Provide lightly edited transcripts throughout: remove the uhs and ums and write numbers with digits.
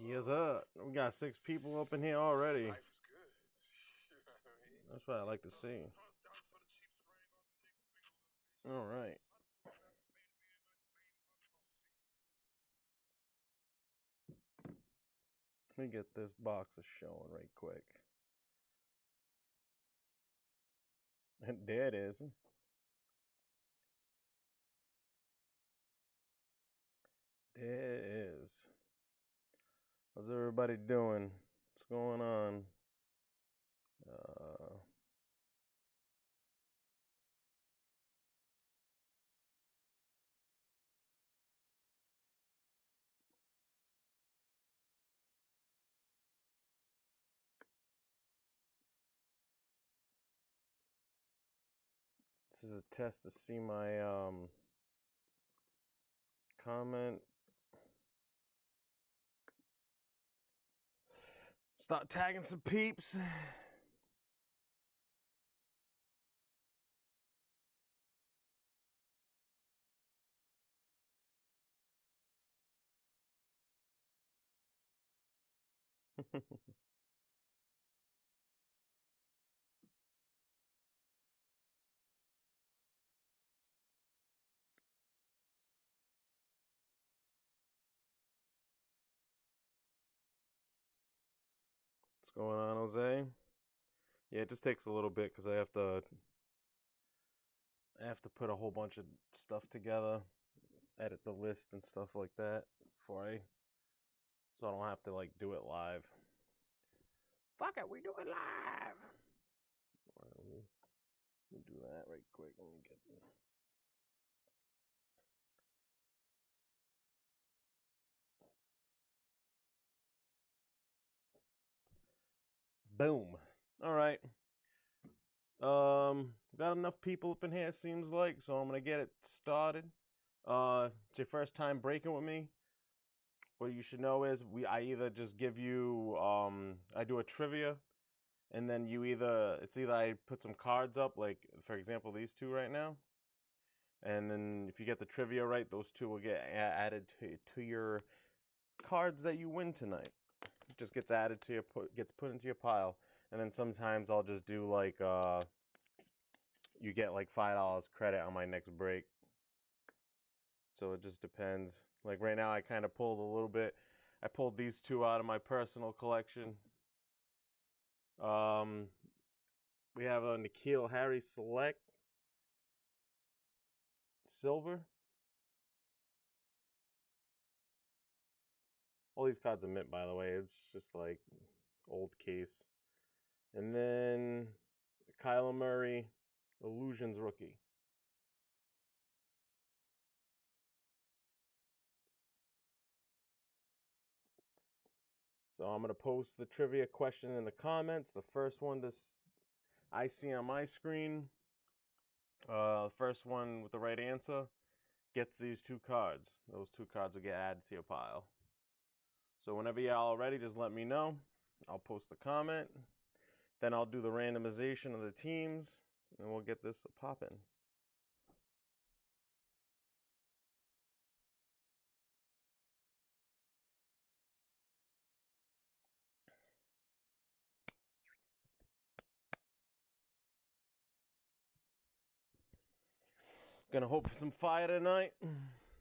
Yes, we got 6 people up in here already. Life is good. You know what I mean? That's what I like to see. All right. Let me get this box of showing right quick. And there it is. There it is. How's everybody doing? What's going on? This is a test to see my comment. Start tagging some peeps. What's going on, Jose? Yeah, it just takes a little bit because I have to put a whole bunch of stuff together, edit the list and stuff like that so I don't have to like do it live. Fuck it, we do it live. All right, let me do that right quick. Let me get. Boom. All right. Got enough people up in here, it seems like, so I'm gonna get it started. It's your first time breaking with me. What you should know is I either just give you I do a trivia, and then it's either I put some cards up, like for example these two right now, and then if you get the trivia right, those two will get added to your cards that you win tonight. It just gets added to gets put into your pile, and then sometimes I'll just do like you get like $5 credit on my next break. So it just depends. Like right now, I kind of pulled a little bit. I pulled these two out of my personal collection. We have a N'Keal Harry Select Silver. All these cards are mint, by the way. It's just like old case. And then Kyler Murray Illusions Rookie. So I'm going to post the trivia question in the comments. The first one I see on my screen, first one with the right answer gets these two cards. Those two cards will get added to your pile. So whenever y'all are ready, just let me know. I'll post the comment. Then I'll do the randomization of the teams, and we'll get this popping. Gonna hope for some fire tonight.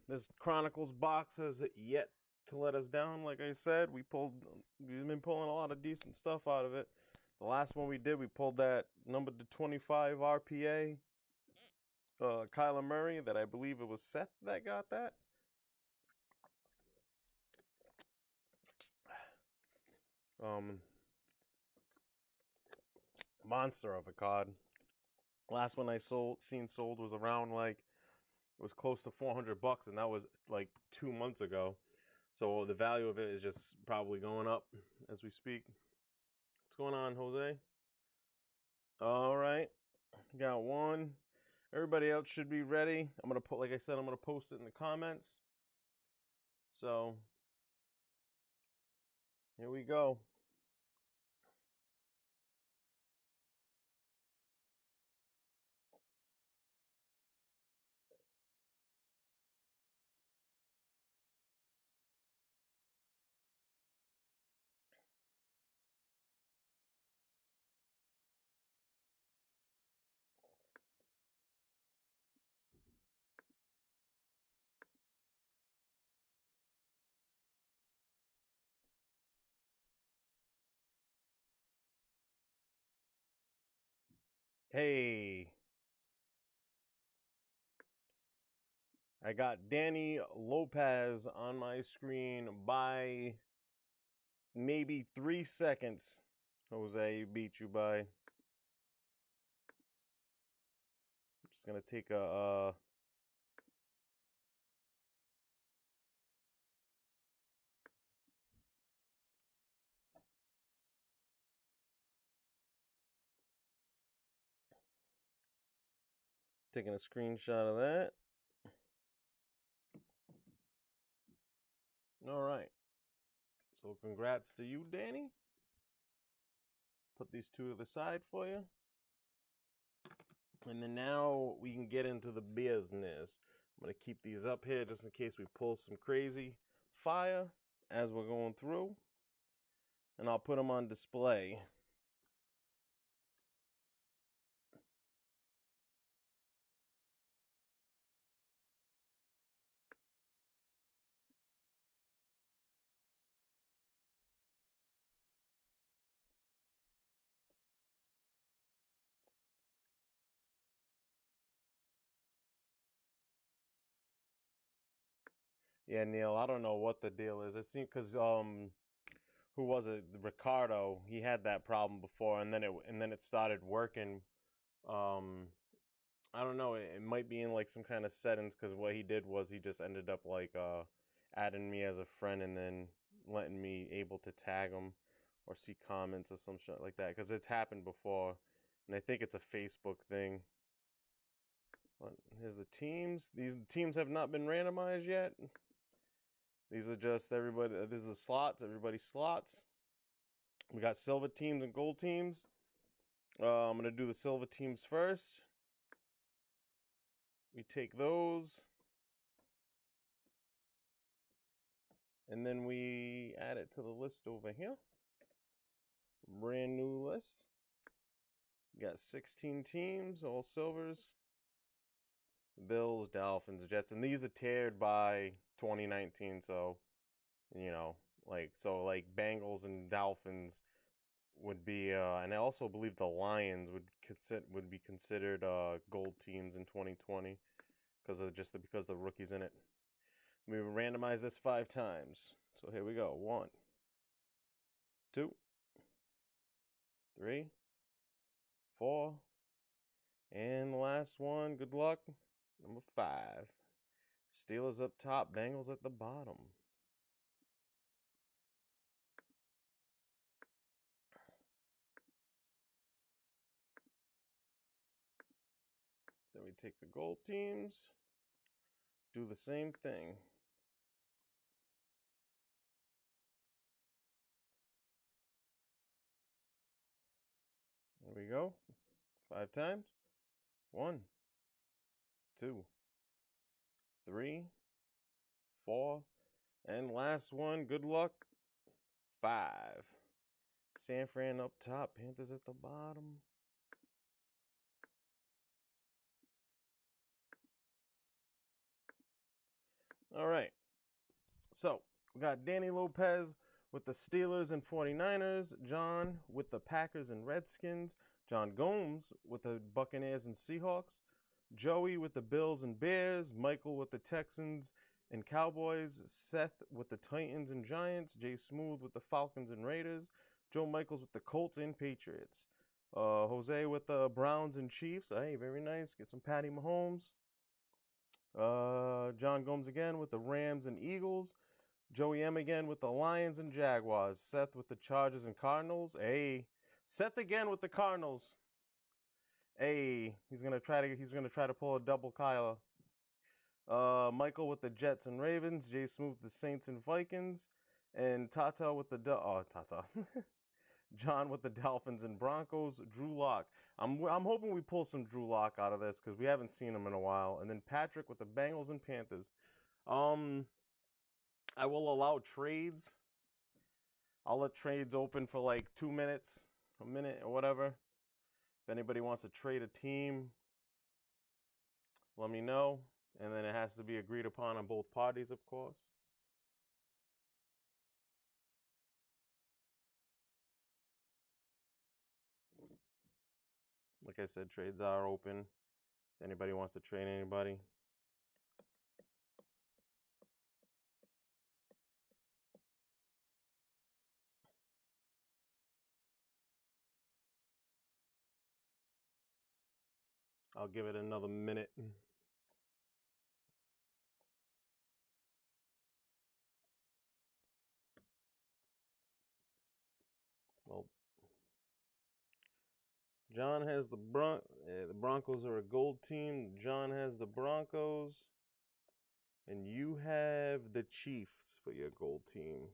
This Chronicles box has yet to let us down. Like I said, we've been pulling a lot of decent stuff out of it. The last one we did, we pulled that number to 25 RPA, Kyler Murray, that I believe it was Seth that got that. Monster of a card. Last one I seen sold was around like it was close to $400, and that was like 2 months ago. So the value of it is just probably going up as we speak. What's going on, Jose? All right, got one. Everybody else should be ready. I'm gonna put, like I said, I'm gonna post it in the comments. So here we go. Hey, I got Danny Lopez on my screen by maybe 3 seconds. Jose beat you by. I'm just gonna take a taking a screenshot of that. All right. So congrats to you, Danny. Put these two to the side for you. And then now we can get into the business. I'm going to keep these up here just in case we pull some crazy fire as we're going through. And I'll put them on display. Yeah, Neil, I don't know what the deal is. It seems because who was it? Ricardo. He had that problem before, and then it started working. Um, I don't know. It might be in like some kind of settings because what he did was he just ended up like adding me as a friend and then letting me able to tag him or see comments or some shit like that because it's happened before, and I think it's a Facebook thing. But here's the teams. These teams have not been randomized yet. These are just everybody. These are the slots. Everybody's slots. We got silver teams and gold teams. I'm gonna do the silver teams first. We take those, and then we add it to the list over here. Brand new list. We got 16 teams, all silvers. Bills, Dolphins, Jets, and these are tiered by 2019. So, like Bengals and Dolphins would be, and I also believe the Lions would be considered gold teams in 2020 because the rookies in it. We randomize this 5 times. So here we go. 1, 2, 3, 4, and the last one. Good luck. Number 5. Steelers up top, Bengals at the bottom. Then we take the gold teams, do the same thing. There we go. 5 times. 1, 2, 3, 4, and last one. Good luck. 5. San Fran up top, Panthers at the bottom. All right. So we got Danny Lopez with the Steelers and 49ers, John with the Packers and Redskins, John Gomes with the Buccaneers and Seahawks, Joey with the Bills and Bears, Michael with the Texans and Cowboys, Seth with the Titans and Giants, Jay Smooth with the Falcons and Raiders, Joe Michaels with the Colts and Patriots, Jose with the Browns and Chiefs. Hey, very nice. Get some Patty Mahomes. John Gomes again with the Rams and Eagles. Joey M again with the Lions and Jaguars. Seth with the Chargers and Cardinals. Hey, Seth again with the Cardinals. Hey, he's gonna try to pull a double Kyler. Michael with the Jets and Ravens. Jay Smooth with the Saints and Vikings. And Tata with the Tata. John with the Dolphins and Broncos. Drew Lock. I'm hoping we pull some Drew Lock out of this because we haven't seen him in a while. And then Patrick with the Bengals and Panthers. I will allow trades. I'll let trades open for like 2 minutes, a minute, or whatever. If anybody wants to trade a team, let me know. And then it has to be agreed upon on both parties, of course. Like I said, trades are open. If anybody wants to trade anybody. I'll give it another minute. Well, John has the the Broncos are a gold team. John has the Broncos. And you have the Chiefs for your gold team.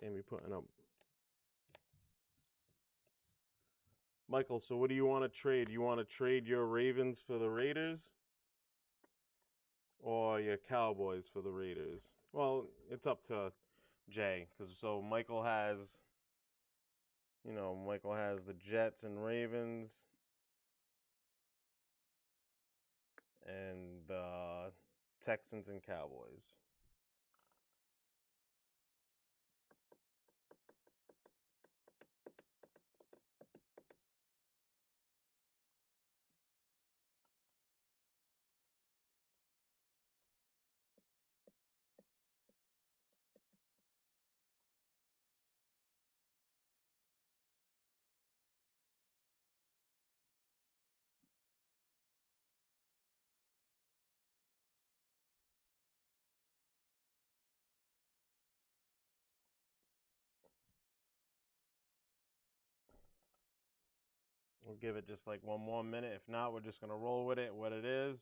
And we putting up. Michael, so what do you want to trade? You want to trade your Ravens for the Raiders? Or your Cowboys for the Raiders? Well, it's up to Jay. So Michael has, Michael has the Jets and Ravens. And the Texans and Cowboys. We'll give it just like one more minute. If not, we're just going to roll with it, what it is.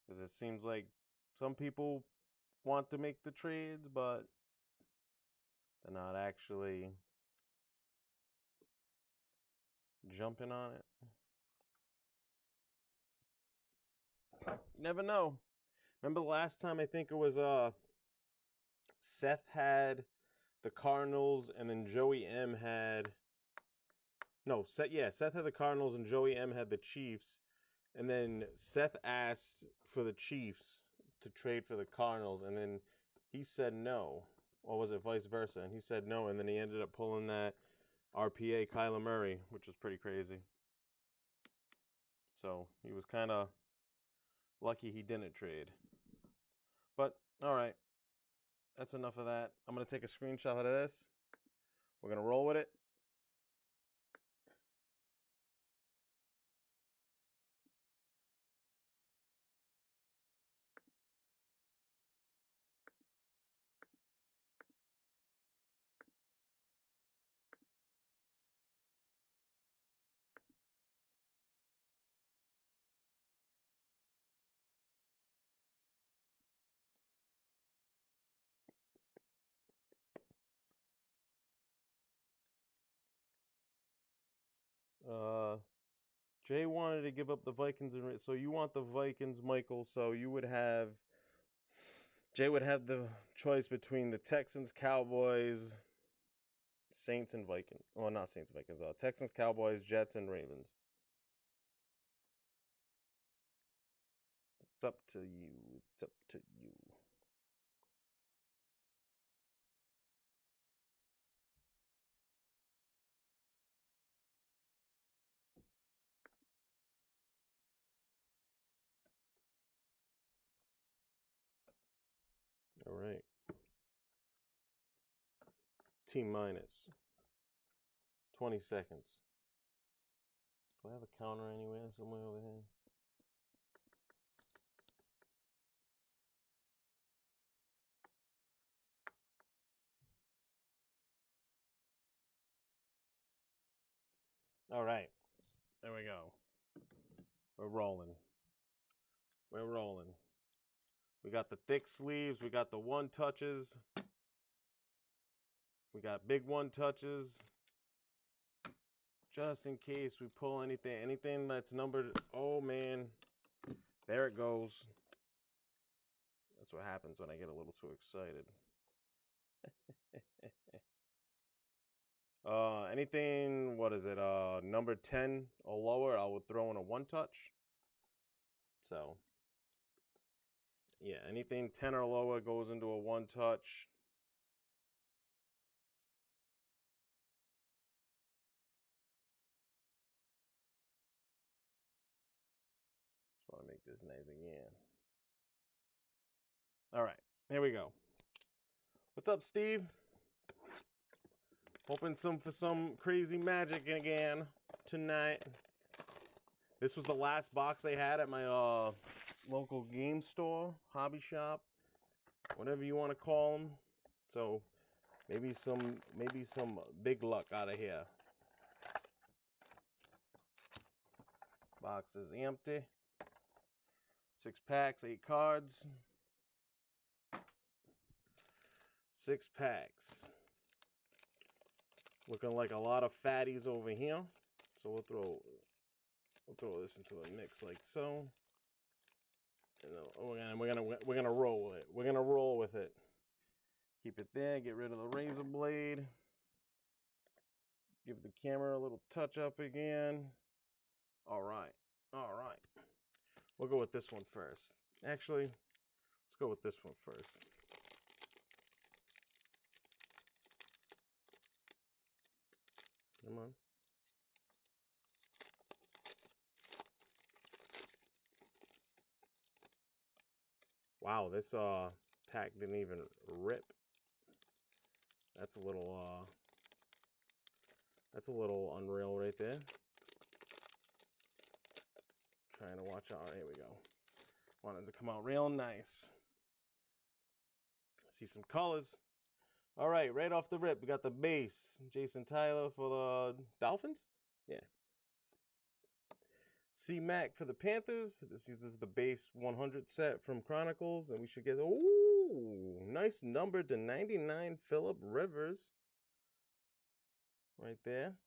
Because it seems like some people want to make the trades, but they're not actually jumping on it. You never know. Remember the last time, I think it was Seth had the Cardinals and then Joey M had Seth had the Cardinals and Joey M had the Chiefs. And then Seth asked for the Chiefs to trade for the Cardinals, and then he said no. Or was it vice versa? And he said no, and then he ended up pulling that RPA Kyler Murray, which was pretty crazy. So he was kind of lucky he didn't trade. But, all right. That's enough of that. I'm going to take a screenshot of this. We're going to roll with it. Jay wanted to give up the Vikings, so you want the Vikings, Michael. So you would have Jay would have the choice between the Texans, Cowboys, Saints, and Vikings. Well, not Saints, Vikings. Texans, Cowboys, Jets, and Ravens. It's up to you. It's up to you. All right. T-minus 20 seconds. Do I have a counter anywhere? Somewhere over here? All right. There we go. We're rolling. We're rolling. We got the thick sleeves. We got the one touches. We got big one touches. Just in case we pull anything that's numbered. Oh, man. There it goes. That's what happens when I get a little too excited. Anything, what is it, number 10 or lower, I would throw in a one touch. So, yeah, anything 10 or lower goes into a one touch. Just want to make this nice again. All right, here we go. What's up, Steve? Hoping for some crazy magic again tonight. This was the last box they had at my local game store, hobby shop, whatever you want to call them. So maybe some big luck out of here. Box is empty. 6 packs, 8 cards. 6 packs. Looking like a lot of fatties over here. So we'll throw this into a mix like so. And we're gonna roll with it. We're gonna roll with it. Keep it there. Get rid of the razor blade. Give the camera a little touch up again. All right. All right. We'll go with this one first. Actually, let's go with this one first. Come on. Wow, this pack didn't even rip. That's a little unreal right there. Trying to watch out. Here we go. Wanted to come out real nice. See some colors. All right, right off the rip, we got the base. Jason Tyler for the Dolphins. Yeah. C-Mac for the Panthers. This is the base 100 set from Chronicles, and we should get, ooh, nice number to 99, Phillip Rivers. Right there.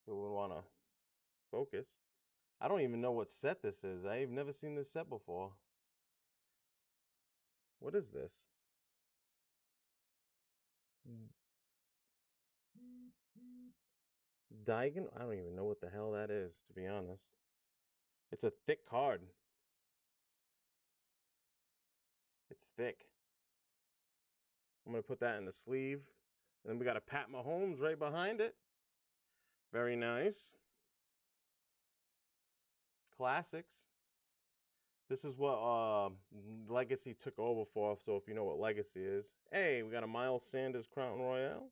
Who would want to focus? I don't even know what set this is. I've never seen this set before. What is this? Diagon? I don't even know what the hell that is, to be honest. It's a thick card. It's thick. I'm going to put that in the sleeve. And then we got a Pat Mahomes right behind it. Very nice. Classics. This is what Legacy took over for, so if you know what Legacy is. Hey, we got a Miles Sanders Crown Royale.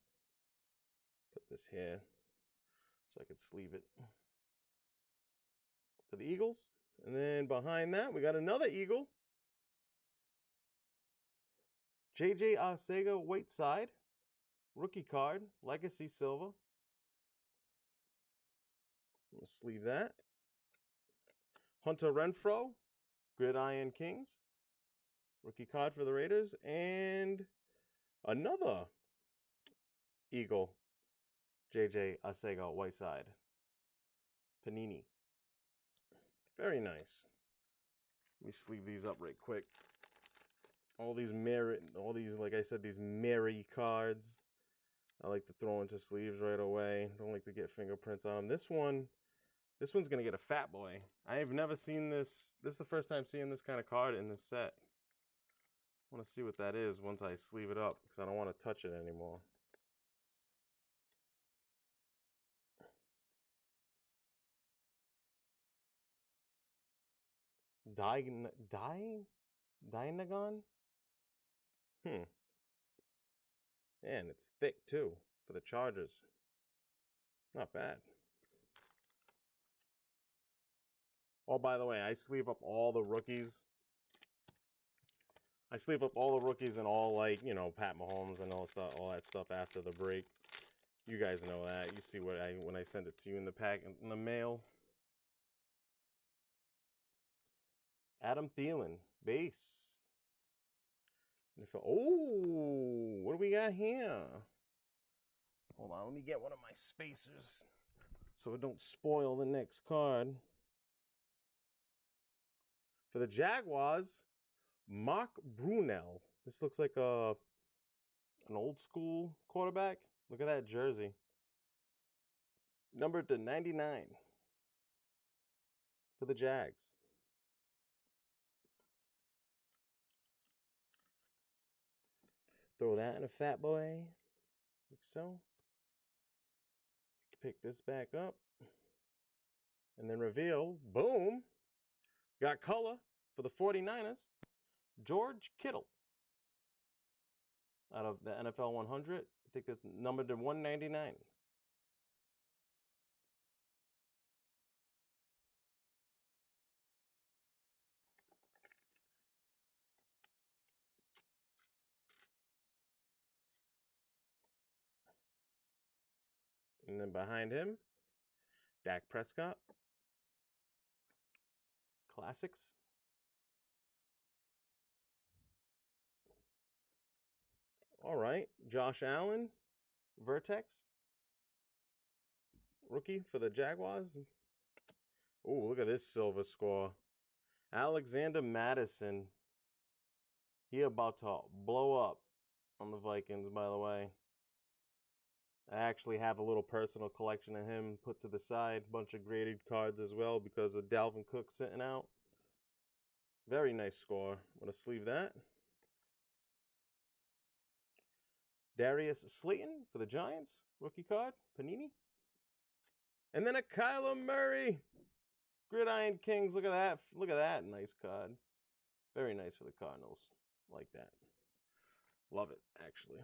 Put this here so I could sleeve it. For the Eagles. And then behind that, we got another Eagle. J.J. Arcega-Whiteside. Rookie card. Legacy Silver. I'm going to sleeve that. Hunter Renfrow. Gridiron Kings. Rookie card for the Raiders. And another Eagle. J.J. Arcega-Whiteside. Panini. Very nice. Let me sleeve these up right quick. All these, like I said, these Mary cards. I like to throw into sleeves right away. Don't like to get fingerprints on them. This one's going to get a fat boy. I have never seen this. This is the first time seeing this kind of card in this set. I want to see what that is once I sleeve it up because I don't want to touch it anymore. Dynagon? And it's thick too for the Chargers. Not bad. Oh, by the way, I sleeve up all the rookies. I sleeve up all the rookies and all, like, you know, Pat Mahomes and all that stuff after the break. You guys know that. You see when I send it to you in the pack in the mail. Adam Thielen, base. Oh, what do we got here? Hold on, let me get one of my spacers so it don't spoil the next card. For the Jaguars, Mark Brunell. This looks like a An old school quarterback. Look at that jersey. Numbered to 99 for the Jags. Throw that in a fat boy. Like so. Pick this back up. And then reveal. Boom. Got color for the 49ers. George Kittle. Out of the NFL 100. I think it's numbered to 199. And then behind him, Dak Prescott. Classics. All right. Josh Allen. Vertex. Rookie for the Jaguars. Oh, look at this silver score. Alexander Madison. He about to blow up on the Vikings, by the way. I actually have a little personal collection of him put to the side. Bunch of graded cards as well because of Dalvin Cook sitting out. Very nice score. I'm going to sleeve that. Darius Slayton for the Giants. Rookie card. Panini. And then a Kyler Murray. Gridiron Kings. Look at that. Look at that. Nice card. Very nice for the Cardinals. Like that. Love it, actually.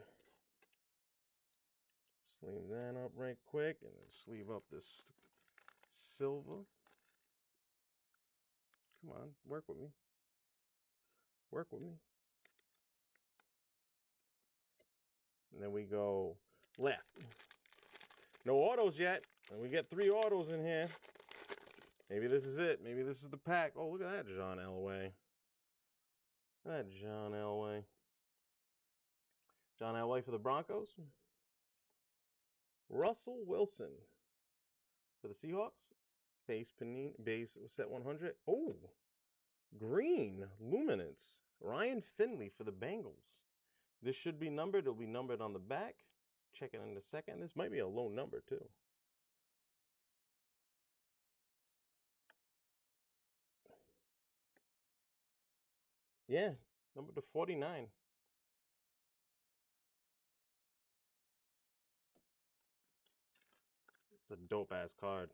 Sleeve that up right quick. And then sleeve up this silver. Come on. Work with me. Work with me. And then we go left. No autos yet. And we get 3 autos in here. Maybe this is it. Maybe this is the pack. Oh, look at that John Elway. Look at that John Elway. John Elway for the Broncos. Russell Wilson for the Seahawks. Base Panini, base set 100. Oh, green luminance. Ryan Finley for the Bengals. This should be numbered. It'll be numbered on the back. Check it in a second. This might be a low number too. Yeah, number to 49. It's a dope ass card.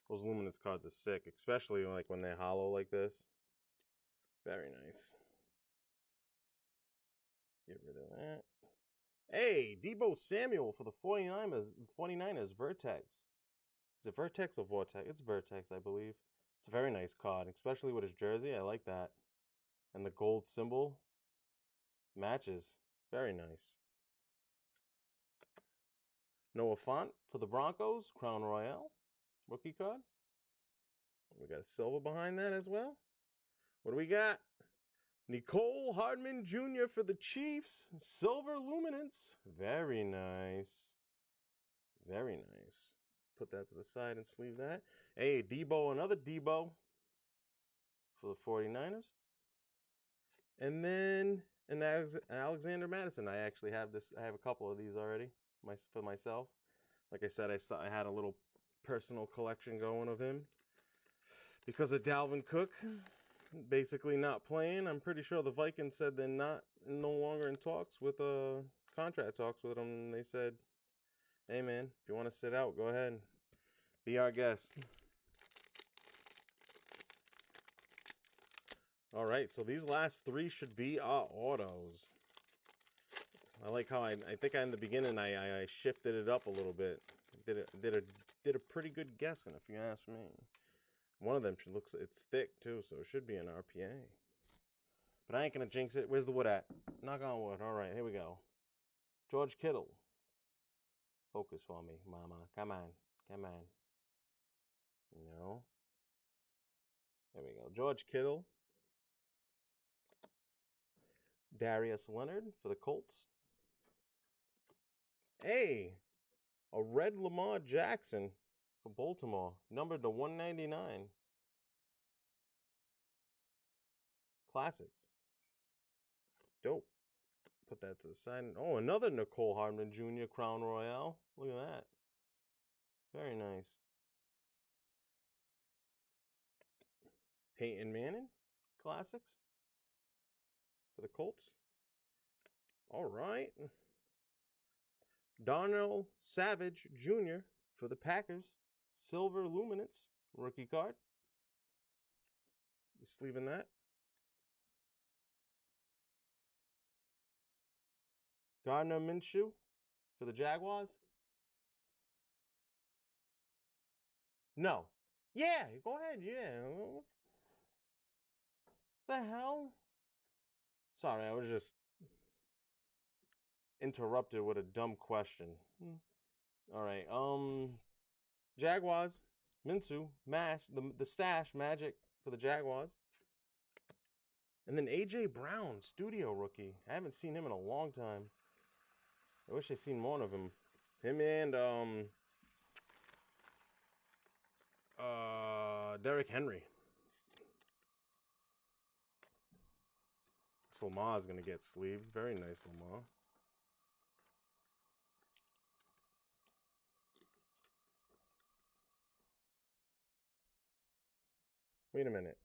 Those luminance cards are sick, especially like when they're hollow like this. Very nice. Get rid of that. Hey, Deebo Samuel for the 49ers Vertex. Is it Vertex or Vortex? It's Vertex, I believe. It's a very nice card, especially with his jersey. I like that. And the gold symbol matches. Very nice. Noah Fant for the Broncos, Crown Royale. Rookie card. We got a silver behind that as well. What do we got? Nicole Hardman Jr. for the Chiefs. Silver Luminance. Very nice. Very nice. Put that to the side and sleeve that. Hey, Debo, another Debo for the 49ers. And then an Alexander Madison. I actually have this. I have a couple of these already for myself. Like I said, I had a little personal collection going of him. Because of Dalvin Cook basically not playing. I'm pretty sure the Vikings said they're no longer in talks with contract talks with him. They said, hey man, if you want to sit out, go ahead. Be our guest. All right, so these last 3 should be our autos. I like how I think in the beginning I shifted it up a little bit. Did a pretty good guessing, if you ask me. One of them it's thick too, so it should be an RPA. But I ain't gonna jinx it. Where's the wood at? Knock on wood. All right, here we go. George Kittle. Focus for me, mama. Come on. Come on. No. There we go. George Kittle. Darius Leonard for the Colts. Hey, a red Lamar Jackson for Baltimore, numbered to 199. Classic. Dope. put that to the side. Oh, another Nicole Hardman Jr. Crown Royale. Look at that. Very nice. Peyton Manning Classics for the Colts. All right. Darnell Savage Jr. for the Packers. Silver Luminance rookie card. You sleeving that. Gardner Minshew for the Jaguars. No. Yeah, go ahead. Yeah. What the hell? Sorry, I was just interrupted with a dumb question. All right. Jaguars. Minshew. Mash. The stash magic for the Jaguars. And then A.J. Brown, studio rookie. I haven't seen him in a long time. I wish I'd seen more of him. Him and Derrick Henry. This Lamar is gonna get sleeved. Very nice Lamar. Wait a minute.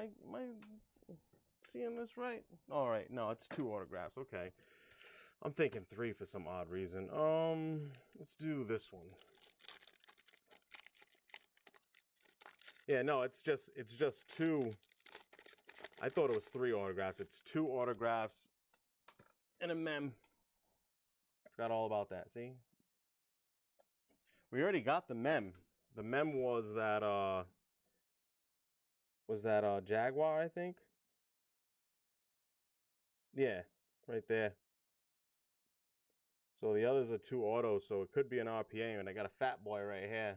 Am I seeing this right? All right, no, it's 2 autographs. Okay, I'm thinking 3 for some odd reason. Let's do this one. Yeah, no, it's just 2. I thought it was 3 autographs. It's 2 autographs and a mem. Forgot all about that. See, we already got the mem. The mem was that Jaguar, I think. Yeah, right there. So the others are 2 autos, so it could be an RPA, and I got a fat boy right here.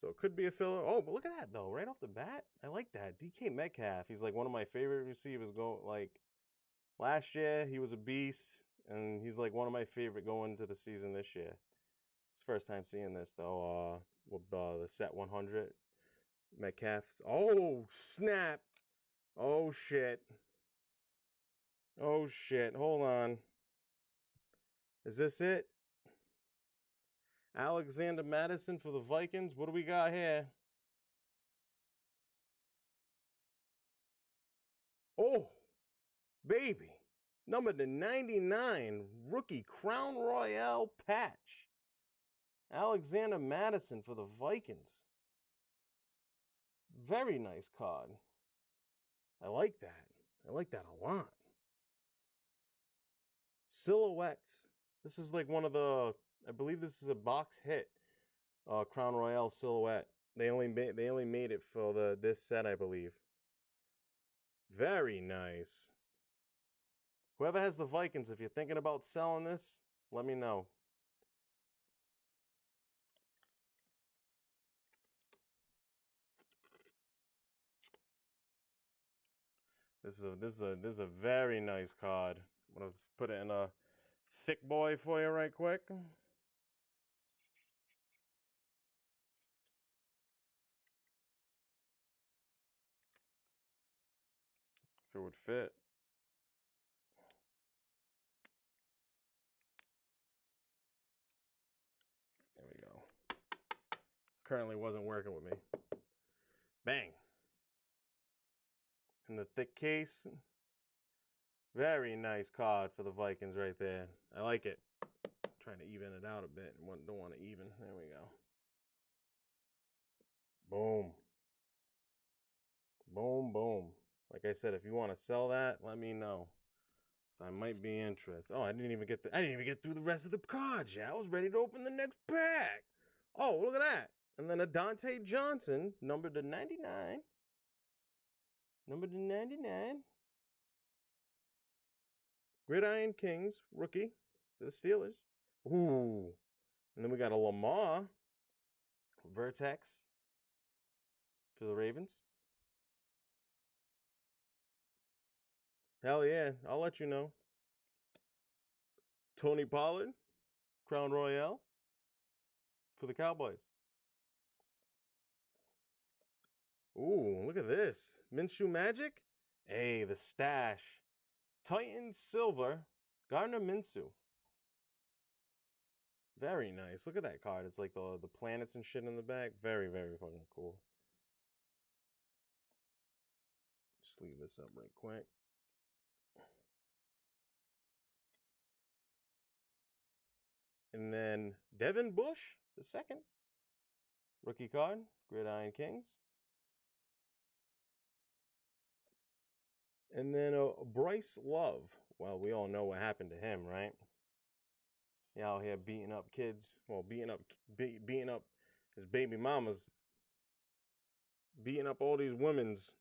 So it could be a filler. Oh, but look at that, though. Right off the bat, I like that. DK Metcalf. He's like one of my favorite receivers. Last year, he was a beast, and he's like one of my favorite going into the season this year. It's the first time seeing this, though, with the set 100. Metcalf's. Oh, snap. Oh, shit. Oh, shit. Hold on. Is this it? Alexander Madison for the Vikings. What do we got here? Oh, baby. Number to 99, rookie Crown Royale patch. Alexander Madison for the Vikings. Very nice card. I like that. I like that a lot. Silhouettes. This is like one of the, I believe this is a box hit. Crown Royale silhouette. They only made it for this set, I believe. Very nice. Whoever has the Vikings, if you're thinking about selling this, let me know. This is a very nice card. I'm gonna put it in a thick boy for you right quick. If it would fit. There we go. Currently wasn't working with me. Bang. In the thick case. Very nice card for the Vikings right there. I like it. Trying to even it out a bit. Don't want to even. There we go. Boom. Boom, boom. Like I said, if you want to sell that, let me know. So I might be interested. Oh, I didn't even get through the rest of the cards yet. I was ready to open the next pack. Oh, look at that. And then a Dante Johnson, numbered to 99. Numbered to 99. Gridiron Kings, rookie for the Steelers. Ooh. And then we got a Lamar Vertex for the Ravens. Hell yeah, I'll let you know. Tony Pollard, Crown Royale for the Cowboys. Ooh, look at this. Minshew Magic? Hey, the stash. Titan Silver. Gardner Minshew. Very nice. Look at that card. It's like the planets and shit in the back. Very, very fucking cool. Sleeve this up right quick. And then Devin Bush, the second. Rookie card. Gridiron Kings. And then Bryce Love. Well, we all know what happened to him, right? He out here beating up kids. Well, beating up his baby mamas. Beating up all these women's.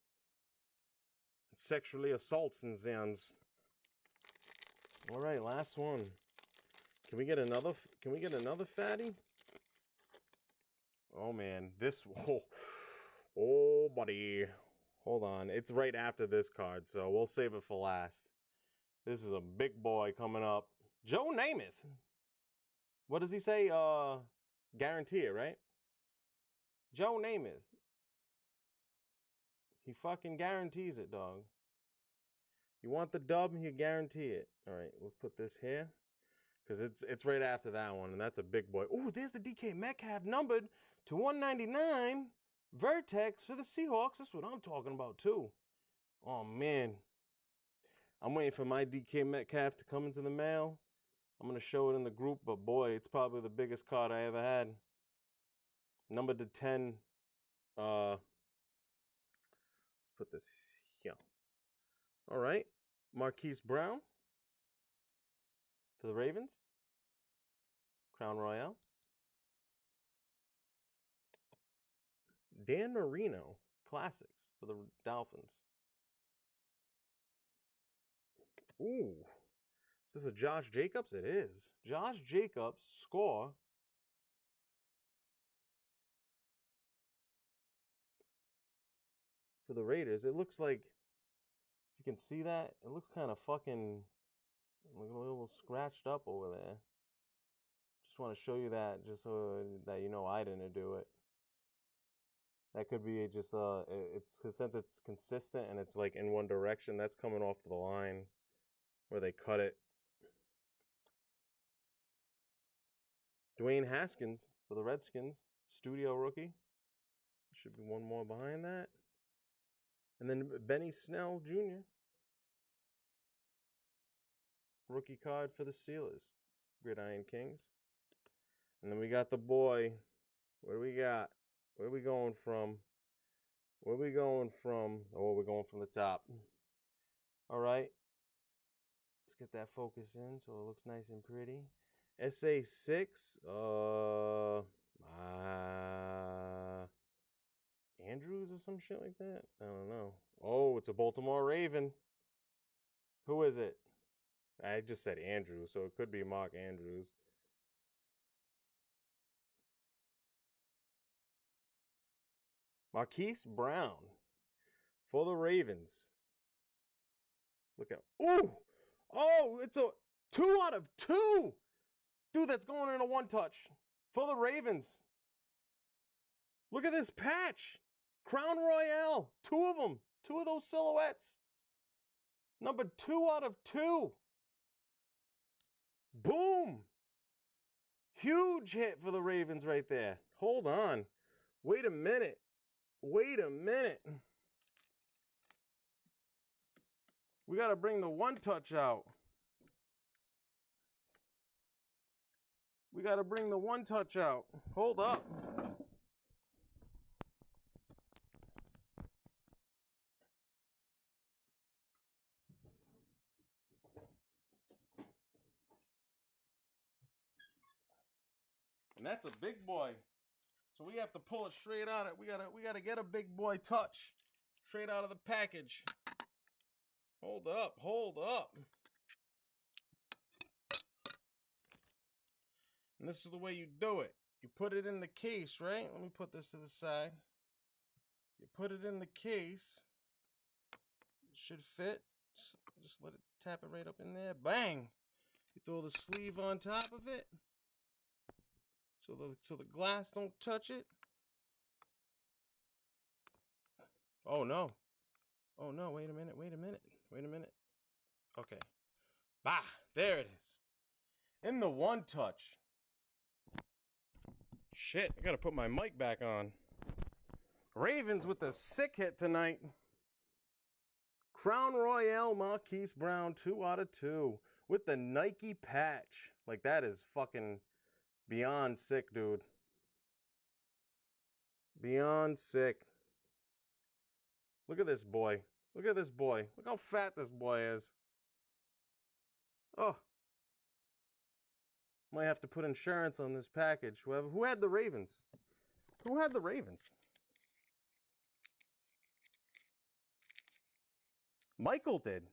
Sexually assaults and zams. All right, last one. Can we get another? Can we get another fatty? Oh man, this. Oh, buddy. Hold on. It's right after this card, so we'll save it for last. This is a big boy coming up. Joe Namath. What does he say? Guarantee it, right? Joe Namath. He fucking guarantees it, dog. You want the dub, you guarantee it. All right, we'll put this here. Because it's right after that one, and that's a big boy. Ooh, there's the DK Metcalf numbered to 199. Vertex for the Seahawks. That's what I'm talking about, too. Oh, man. I'm waiting for my DK Metcalf to come into the mail. I'm going to show it in the group, but boy, it's probably the biggest card I ever had. Numbered to 10. Let's put this here. All right. Marquise Brown for the Ravens. Crown Royale. Dan Marino, Classics for the Dolphins. Ooh. Is this a Josh Jacobs? It is. Josh Jacobs score. For the Raiders. It looks like, if you can see that, it looks kind of fucking, a little scratched up over there. Just want to show you that, just so that you know I didn't do it. That could be just it's since it's consistent and it's like in one direction, that's coming off the line where they cut it. Dwayne Haskins for the Redskins, studio rookie. Should be one more behind that. And then Benny Snell Jr. Rookie card for the Steelers, Gridiron Kings. And then we got the boy. What do we got? Where are we going from? Where are we going from? Oh, we're going from the top. All right. Let's get that focus in so it looks nice and pretty. SA6. Andrews or some shit like that? I don't know. Oh, it's a Baltimore Raven. Who is it? I just said Andrews, so it could be Mark Andrews. Marquise Brown for the Ravens. Look out. Ooh! Oh, it's a 2 out of 2! Dude, that's going in a one touch for the Ravens. Look at this patch. Crown Royale. 2 of them. 2 of those silhouettes. Number 2 out of 2. Boom! Huge hit for the Ravens right there. Hold on. Wait a minute. Wait a minute. We got to bring the one touch out. We got to bring the one touch out. Hold up. And that's a big boy. So we have to pull it straight out. We gotta get a big boy touch straight out of the package. Hold up, hold up. And this is the way you do it. You put it in the case, right? Let me put this to the side. You put it in the case. It should fit. Just let it tap it right up in there. Bang! You throw the sleeve on top of it. So the glass don't touch it. Oh no. Oh no, wait a minute. Okay. Bah, there it is. In the one touch. Shit, I gotta put my mic back on. Ravens with the sick hit tonight. Crown Royale Marquise Brown, 2 out of 2. With the Nike patch. Like, that is fucking beyond sick, dude. Beyond sick. Look at this boy. Look how fat this boy is. Oh. Might have to put insurance on this package. Who had the Ravens? Who had the Ravens? Michael did.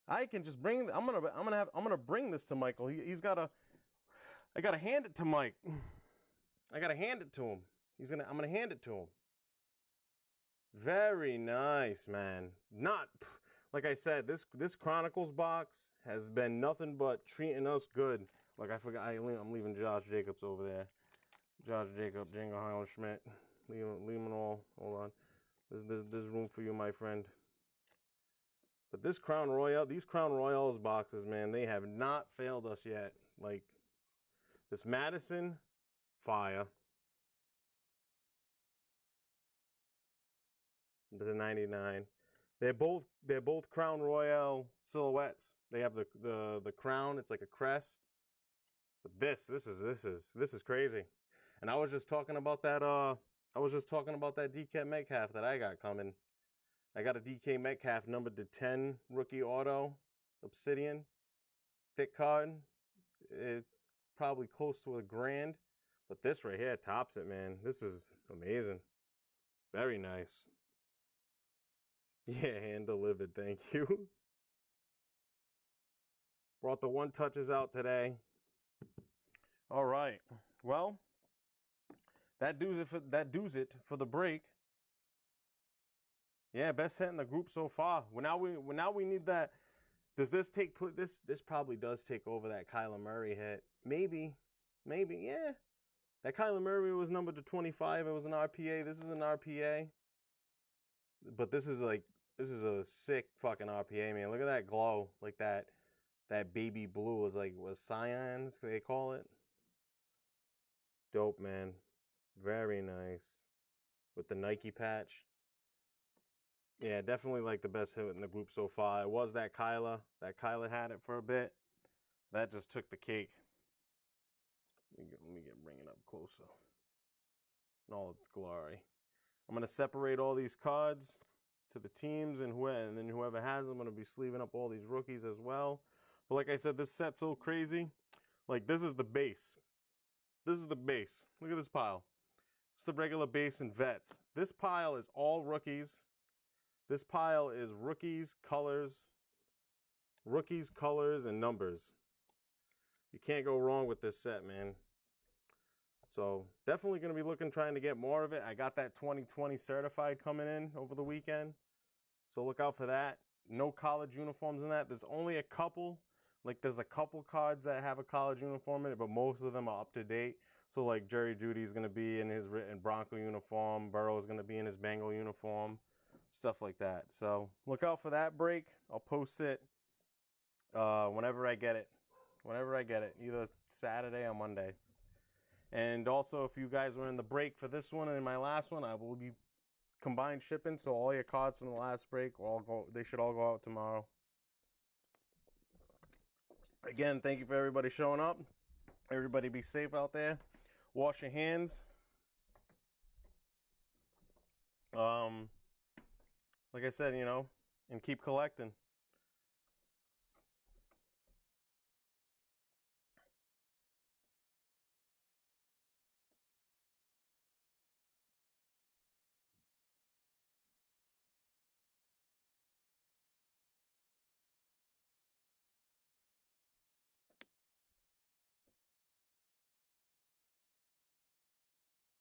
I can just bring. I'm gonna bring this to Michael. He's gotta. I gotta hand it to Mike. I gotta hand it to him. I'm gonna hand it to him. Very nice, man. Not like I said. This Chronicles box has been nothing but treating us good. Like I forgot. I'm leaving Josh Jacobs over there. Josh Jacob, Django Highland Schmidt. Leave them all. Hold on. There's room for you, my friend. But these Crown Royals boxes, man, they have not failed us yet. Like this Madison, fire. The 99. They're both Crown Royale silhouettes. They have the crown. It's like a crest. But this is crazy. And I was just talking about that. DK Metcalf that I got coming. I got a DK Metcalf numbered to 10 rookie auto, Obsidian, thick card. It's probably close to $1,000, but this right here tops it, man. This is amazing. Very nice. Yeah, hand delivered. Thank you. Brought the one touches out today. All right. Well, that does it for the break. Yeah, best hit in the group so far. Now we need that. Does this take this? This probably does take over that Kyler Murray hit. Maybe, yeah. That Kyler Murray was numbered to 25. It was an RPA. This is an RPA. But this is a sick fucking RPA, man. Look at that glow, like that baby blue was cyan, they call it. Dope, man. Very nice. With the Nike patch. Yeah, definitely like the best hit in the group so far. It was that Kyler. That Kyler had it for a bit. That just took the cake. Let me bring it up closer. In all its glory. I'm gonna separate all these cards to the teams and then whoever has them, I'm gonna be sleeving up all these rookies as well. But like I said, this set's so crazy. Like this is the base. This is the base. Look at this pile. It's the regular base and vets. This pile is all rookies. This pile is rookies, colors, and numbers. You can't go wrong with this set, man. So definitely going to be trying to get more of it. I got that 2020 certified coming in over the weekend. So look out for that. No college uniforms in that. There's only a couple. Like there's a couple cards that have a college uniform in it, but most of them are up to date. So like Jerry Judy's going to be in his Bronco uniform. Burrow's going to be in his Bengal uniform. Stuff like that. So look out for that break. I'll post it whenever I get it. Either Saturday or Monday. And also, if you guys were in the break for this one and my last one, I will be combined shipping. So all your cards from the last break they should all go out tomorrow. Again, thank you for everybody showing up. Everybody be safe out there. Wash your hands. Like I said, and keep collecting.